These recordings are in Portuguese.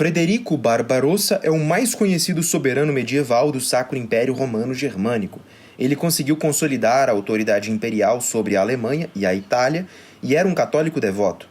Frederico Barbarossa é o mais conhecido soberano medieval do Sacro Império Romano Germânico. Ele conseguiu consolidar a autoridade imperial sobre a Alemanha e a Itália e era um católico devoto.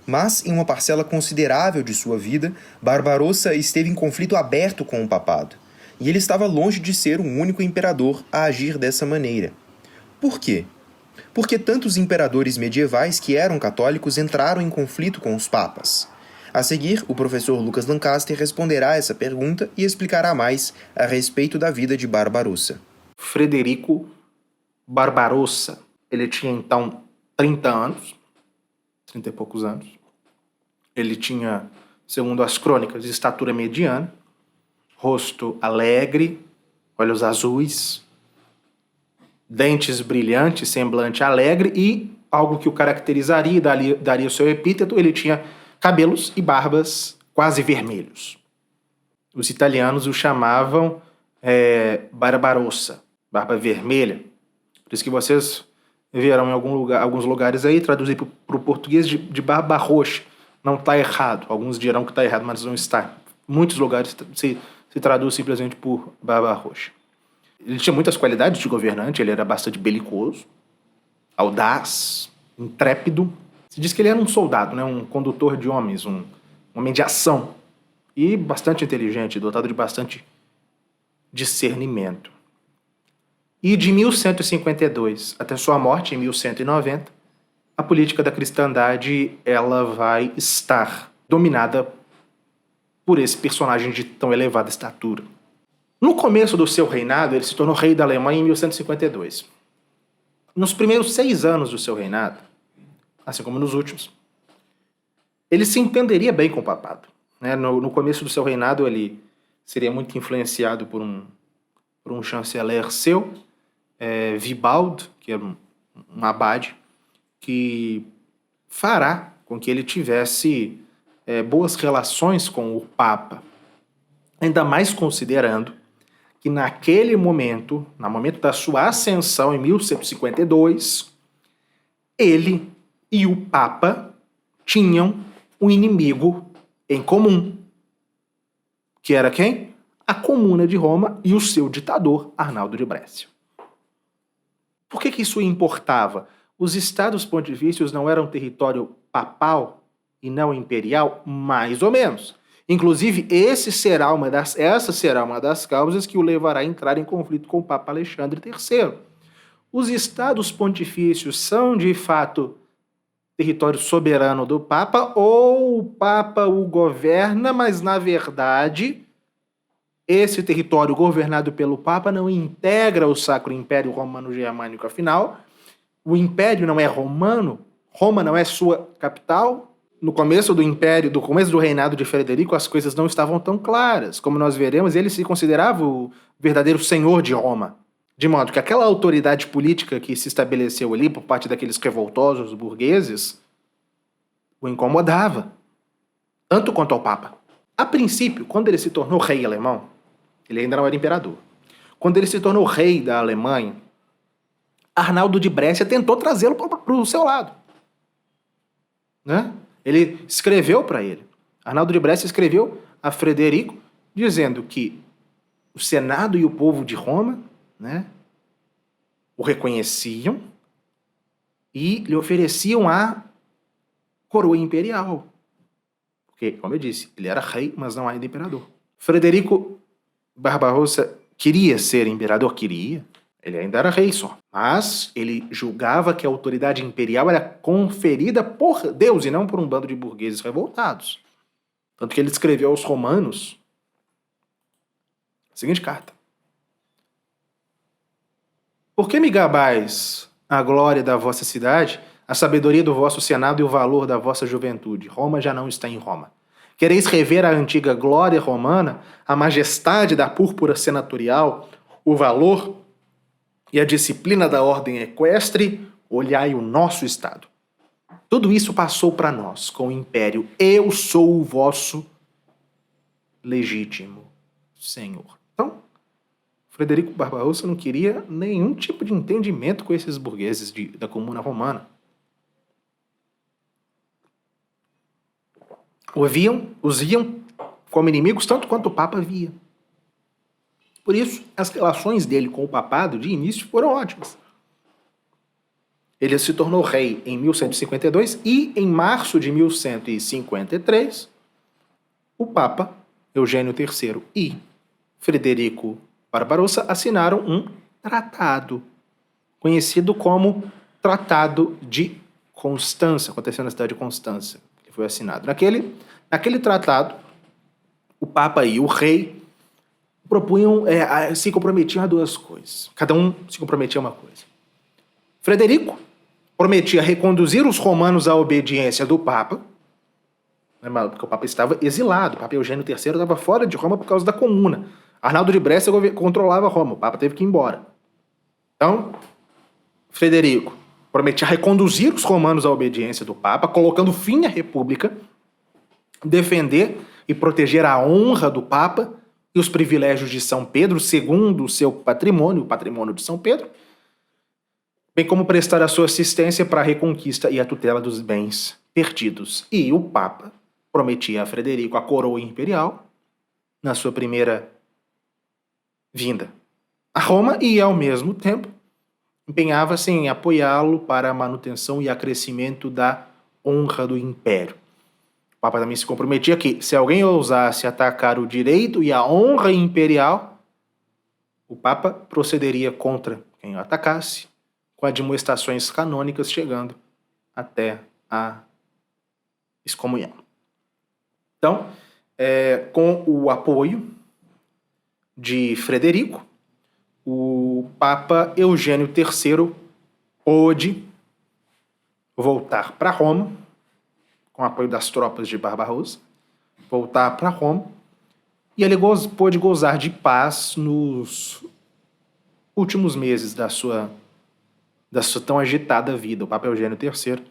Mas, em uma parcela considerável de sua vida, Barbarossa esteve em conflito aberto com o papado. E ele estava longe de ser o único imperador a agir dessa maneira. Por quê? Porque tantos imperadores medievais que eram católicos entraram em conflito com os papas. A seguir, o professor Lucas Lancaster responderá essa pergunta e explicará mais a respeito da vida de Barbarossa. Frederico Barbarossa. Ele tinha, então, 30 anos, 30 e poucos anos. Ele tinha, segundo as crônicas, estatura mediana, rosto alegre, olhos azuis, dentes brilhantes, semblante alegre e, algo que o caracterizaria e daria o seu epíteto, ele tinha cabelos e barbas quase vermelhos. Os italianos o chamavam Barbarossa, barba vermelha. Por isso que vocês verão em alguns lugares aí, traduzir para o português de barba roxa. Não está errado. Alguns dirão que está errado, mas não está. Muitos lugares se traduz simplesmente por barba roxa. Ele tinha muitas qualidades de governante, ele era bastante belicoso, audaz, intrépido. Se diz que ele era um soldado, né? Um condutor de homens, um homem de ação. E bastante inteligente, dotado de bastante discernimento. E de 1152 até sua morte, em 1190, a política da cristandade ela vai estar dominada por esse personagem de tão elevada estatura. No começo do seu reinado, ele se tornou rei da Alemanha em 1152. Nos primeiros 6 anos do seu reinado, assim como nos últimos, ele se entenderia bem com o papado. Né? No começo do seu reinado, ele seria muito influenciado por um chanceler seu, Wibald, que era um abade, que fará com que ele tivesse boas relações com o Papa. Ainda mais considerando que naquele momento, no momento da sua ascensão em 1152, ele e o Papa tinham um inimigo em comum, que era quem? A Comuna de Roma e o seu ditador, Arnaldo de Brécia. Por que isso importava? Os estados pontifícios não eram território papal e não imperial? Mais ou menos. Inclusive, essa será uma das causas que o levará a entrar em conflito com o Papa Alexandre III. Os estados pontifícios são, de fato, território soberano do Papa, ou o Papa o governa, mas, na verdade, esse território governado pelo Papa não integra o Sacro Império Romano Germânico. Afinal, o Império não é romano, Roma não é sua capital. No começo do reinado de Frederico, as coisas não estavam tão claras. Como nós veremos, ele se considerava o verdadeiro senhor de Roma. De modo que aquela autoridade política que se estabeleceu ali por parte daqueles revoltosos burgueses o incomodava, tanto quanto ao Papa. A princípio, quando ele se tornou rei alemão, ele ainda não era imperador. Quando ele se tornou rei da Alemanha, Arnaldo de Brécia tentou trazê-lo para o seu lado. Né? Ele escreveu para ele. Arnaldo de Brécia escreveu a Frederico dizendo que o Senado e o povo de Roma, né, o reconheciam e lhe ofereciam a coroa imperial. Porque, como eu disse, ele era rei, mas não ainda imperador. Frederico Barbarossa queria ser imperador? Queria. Ele ainda era rei só. Mas ele julgava que a autoridade imperial era conferida por Deus e não por um bando de burgueses revoltados. Tanto que ele escreveu aos romanos a seguinte carta: Por que me gabais a glória da vossa cidade, a sabedoria do vosso senado e o valor da vossa juventude? Roma já não está em Roma. Quereis rever a antiga glória romana, a majestade da púrpura senatorial, o valor e a disciplina da ordem equestre? Olhai o nosso estado. Tudo isso passou para nós com o império. Eu sou o vosso legítimo senhor. Então, Frederico Barbarossa não queria nenhum tipo de entendimento com esses burgueses da Comuna Romana. Os iam como inimigos, tanto quanto o Papa via. Por isso, as relações dele com o papado, de início, foram ótimas. Ele se tornou rei em 1152 e, em março de 1153, o Papa Eugênio III e Frederico Barbarossa assinaram um tratado, conhecido como Tratado de Constança, aconteceu na cidade de Constança, que foi assinado. Naquele tratado, o Papa e o rei propunham, se comprometiam a duas coisas. Cada um se comprometia a uma coisa. Frederico prometia reconduzir os romanos à obediência do Papa, porque o Papa estava exilado. O Papa Eugênio III estava fora de Roma por causa da Comuna. Arnaldo de Brescia controlava Roma, o Papa teve que ir embora. Então, Frederico prometia reconduzir os romanos à obediência do Papa, colocando fim à República, defender e proteger a honra do Papa e os privilégios de São Pedro, segundo o seu patrimônio, o patrimônio de São Pedro, bem como prestar a sua assistência para a reconquista e a tutela dos bens perdidos. E o Papa prometia a Frederico a coroa imperial na sua primeira vinda a Roma e, ao mesmo tempo, empenhava-se em apoiá-lo para a manutenção e acrescimento da honra do império. O Papa também se comprometia que, se alguém ousasse atacar o direito e a honra imperial, o Papa procederia contra quem o atacasse, com admoestações canônicas chegando até a excomunhão. Então, com o apoio de Frederico, o Papa Eugênio III pôde voltar para Roma, com o apoio das tropas de Barbarossa, voltar para Roma, e ele pôde gozar de paz nos últimos meses da sua tão agitada vida. O Papa Eugênio III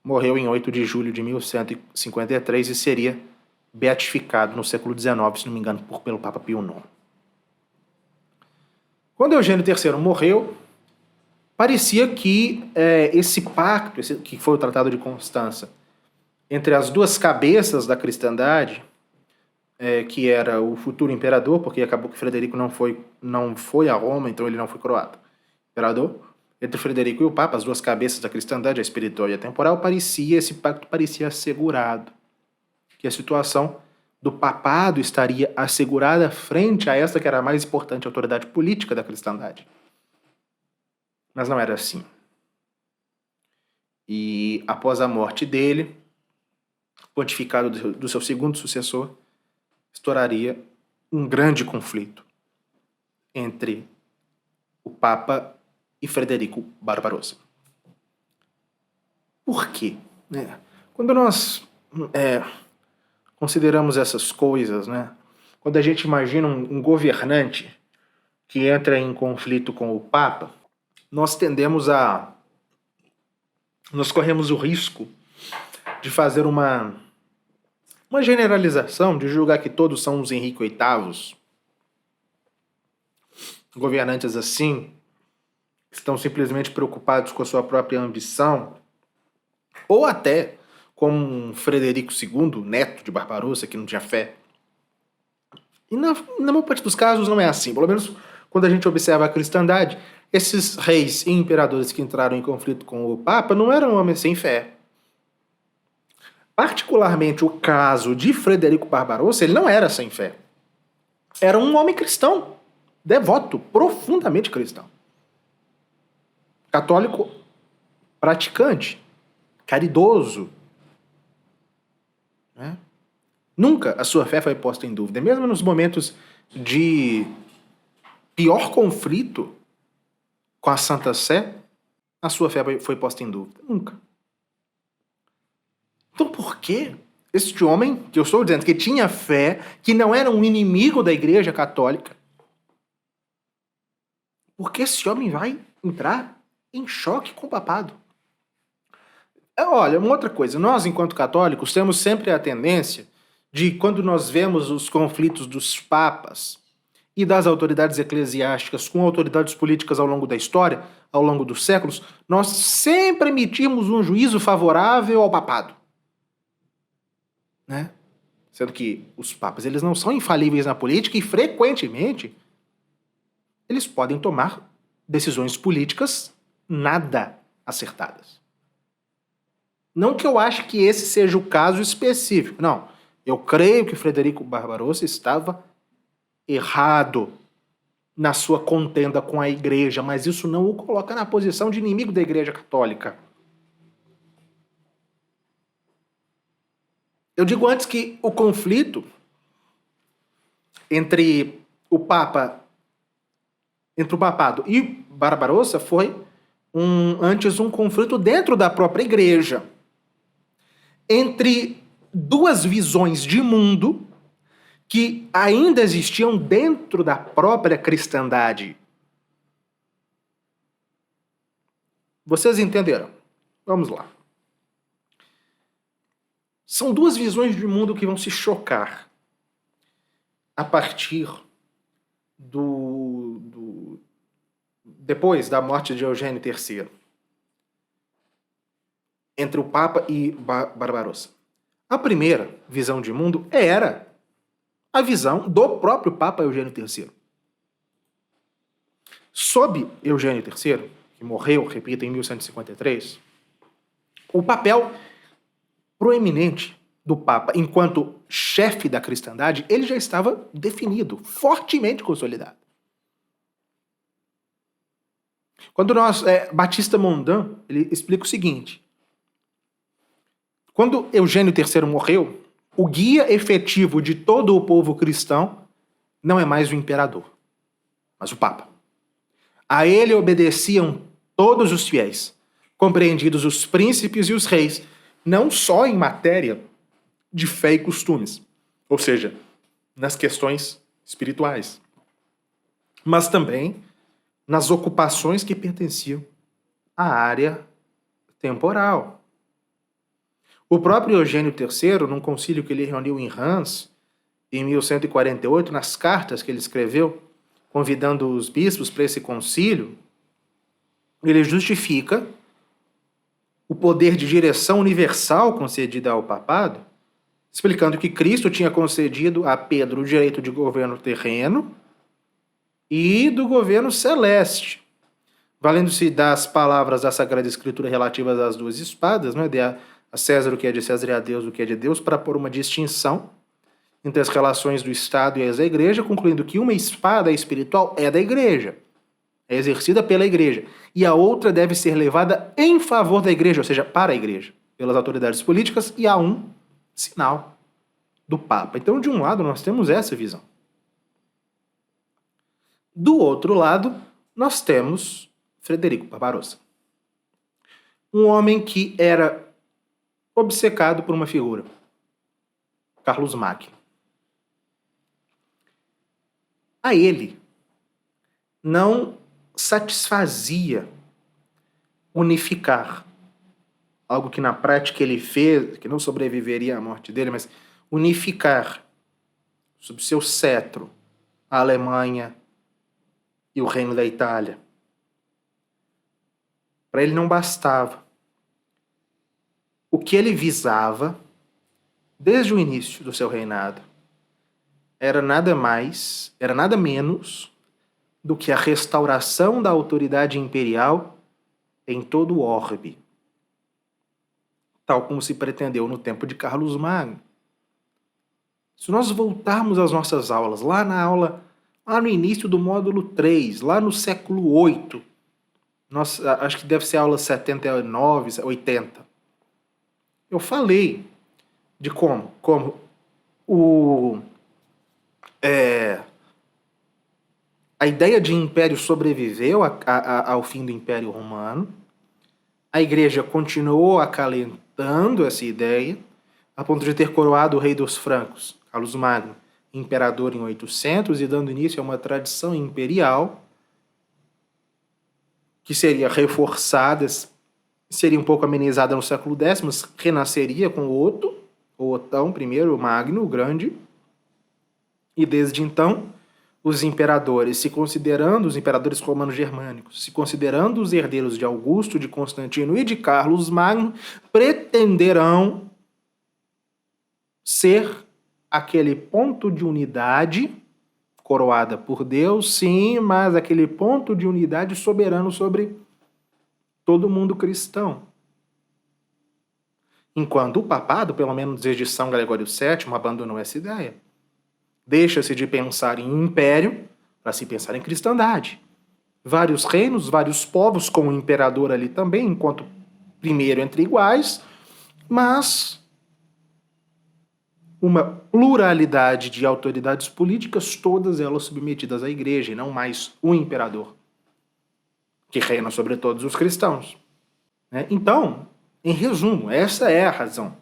morreu em 8 de julho de 1153 e seria beatificado no século XIX, se não me engano, pelo Papa Pio IX. Quando Eugênio III morreu, parecia que esse pacto, que foi o Tratado de Constança, entre as duas cabeças da cristandade, que era o futuro imperador, porque acabou que Frederico não foi a Roma, então ele não foi coroado imperador, entre Frederico e o Papa, as duas cabeças da cristandade, a espiritual e a temporal, esse pacto parecia assegurado, que a situação do papado estaria assegurada frente a esta que era a mais importante autoridade política da cristandade. Mas não era assim. E após a morte dele, pontificado do seu segundo sucessor, estouraria um grande conflito entre o Papa e Frederico Barbarossa. Por quê? Quando nós consideramos essas coisas, quando a gente imagina um governante que entra em conflito com o Papa, nós corremos o risco de fazer uma generalização, de julgar que todos são os Henrique VIII, governantes assim, que estão simplesmente preocupados com a sua própria ambição, ou até como um Frederico II, neto de Barbarossa, que não tinha fé. E na maior parte dos casos não é assim. Pelo menos quando a gente observa a cristandade, esses reis e imperadores que entraram em conflito com o Papa não eram homens sem fé. Particularmente o caso de Frederico Barbarossa, ele não era sem fé. Era um homem cristão, devoto, profundamente cristão. Católico praticante, caridoso. Nunca a sua fé foi posta em dúvida. Mesmo nos momentos de pior conflito com a Santa Sé, a sua fé foi posta em dúvida. Nunca. Então por que este homem, que eu estou dizendo que tinha fé, que não era um inimigo da Igreja Católica, por que esse homem vai entrar em choque com o papado? Olha, uma outra coisa, nós, enquanto católicos, temos sempre a tendência de, quando nós vemos os conflitos dos papas e das autoridades eclesiásticas com autoridades políticas ao longo da história, ao longo dos séculos, nós sempre emitimos um juízo favorável ao papado. sendo que os papas eles não são infalíveis na política e, frequentemente, eles podem tomar decisões políticas nada acertadas. Não que eu ache que esse seja o caso específico, não. Eu creio que Frederico Barbarossa estava errado na sua contenda com a igreja, mas isso não o coloca na posição de inimigo da Igreja Católica. Eu digo antes que o conflito entre o papado e Barbarossa foi antes um conflito dentro da própria igreja, entre duas visões de mundo que ainda existiam dentro da própria cristandade. Vocês entenderam? Vamos lá. São duas visões de mundo que vão se chocar a partir depois da morte de Eugênio III, entre o Papa e Barbarossa. A primeira visão de mundo era a visão do próprio Papa Eugênio III. Sob Eugênio III, que morreu, repito, em 1153, o papel proeminente do Papa enquanto chefe da cristandade, ele já estava definido, fortemente consolidado. Quando Batista Mondin, ele explica o seguinte: quando Eugênio III morreu, o guia efetivo de todo o povo cristão não é mais o imperador, mas o Papa. A ele obedeciam todos os fiéis, compreendidos os príncipes e os reis, não só em matéria de fé e costumes, ou seja, nas questões espirituais, mas também nas ocupações que pertenciam à área temporal. O próprio Eugênio III, num concílio que ele reuniu em Reims, em 1148, nas cartas que ele escreveu, convidando os bispos para esse concílio, ele justifica o poder de direção universal concedido ao papado, explicando que Cristo tinha concedido a Pedro o direito de governo terreno e do governo celeste, valendo-se das palavras da Sagrada Escritura relativas às duas espadas, né, a César o que é de César e a Deus o que é de Deus, para pôr uma distinção entre as relações do Estado e as da Igreja, concluindo que uma espada espiritual é da Igreja, é exercida pela Igreja, e a outra deve ser levada em favor da Igreja, ou seja, para a Igreja, pelas autoridades políticas, e há um sinal do Papa. Então, de um lado, nós temos essa visão. Do outro lado, nós temos Frederico Barbarossa, um homem que era obcecado por uma figura, Carlos Magno. A ele não satisfazia unificar algo que na prática ele fez, que não sobreviveria à morte dele, mas unificar sob seu cetro a Alemanha e o Reino da Itália. Para ele não bastava. O que ele visava, desde o início do seu reinado, era nada mais, era nada menos do que a restauração da autoridade imperial em todo o orbe, tal como se pretendeu no tempo de Carlos Magno. Se nós voltarmos às nossas aulas, lá no início do módulo 3, lá no século VIII, acho que deve ser a aula 79, 80, eu falei de como a ideia de império sobreviveu ao fim do Império Romano. A Igreja continuou acalentando essa ideia, a ponto de ter coroado o rei dos francos, Carlos Magno, imperador em 800, e dando início a uma tradição imperial que seria reforçada, seria um pouco amenizada no século X, mas renasceria com o Otão I, o Magno, o Grande. E desde então, os imperadores romanos germânicos, se considerando os herdeiros de Augusto, de Constantino e de Carlos Magno, pretenderão ser aquele ponto de unidade coroada por Deus, sim, mas aquele ponto de unidade soberano sobre todo mundo cristão. Enquanto o papado, pelo menos desde São Gregório VII, abandonou essa ideia. Deixa-se de pensar em império para se pensar em cristandade. Vários reinos, vários povos com o imperador ali também, enquanto primeiro entre iguais, mas uma pluralidade de autoridades políticas, todas elas submetidas à igreja, e não mais o imperador, que reina sobre todos os cristãos. Então, em resumo, essa é a razão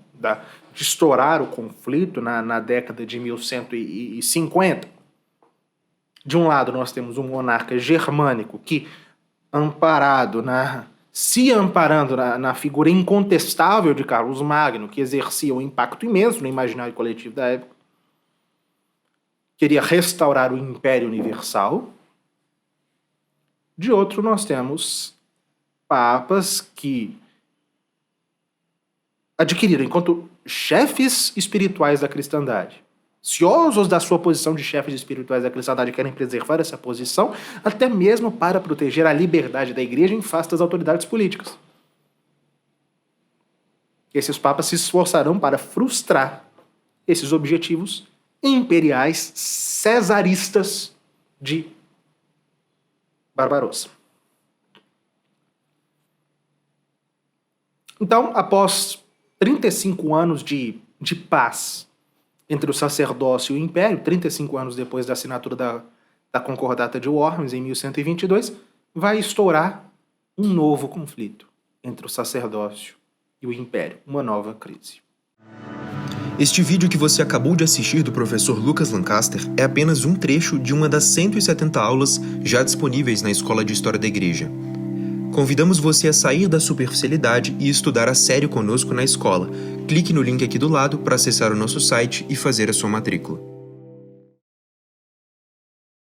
de estourar o conflito na década de 1150. De um lado, nós temos um monarca germânico que, se amparando na figura incontestável de Carlos Magno, que exercia um impacto imenso no imaginário coletivo da época, queria restaurar o Império Universal. De outro, nós temos papas que adquiriram, enquanto chefes espirituais da cristandade, ciosos da sua posição de chefes espirituais da cristandade, querem preservar essa posição, até mesmo para proteger a liberdade da igreja em face das autoridades políticas. Esses papas se esforçarão para frustrar esses objetivos imperiais cesaristas de Barbarossa. Então, após 35 anos de paz entre o sacerdócio e o império, 35 anos depois da assinatura da Concordata de Worms, em 1122, vai estourar um novo conflito entre o sacerdócio e o império, uma nova crise. Este vídeo que você acabou de assistir do professor Lucas Lancaster é apenas um trecho de uma das 170 aulas já disponíveis na Escola de História da Igreja. Convidamos você a sair da superficialidade e estudar a sério conosco na escola. Clique no link aqui do lado para acessar o nosso site e fazer a sua matrícula.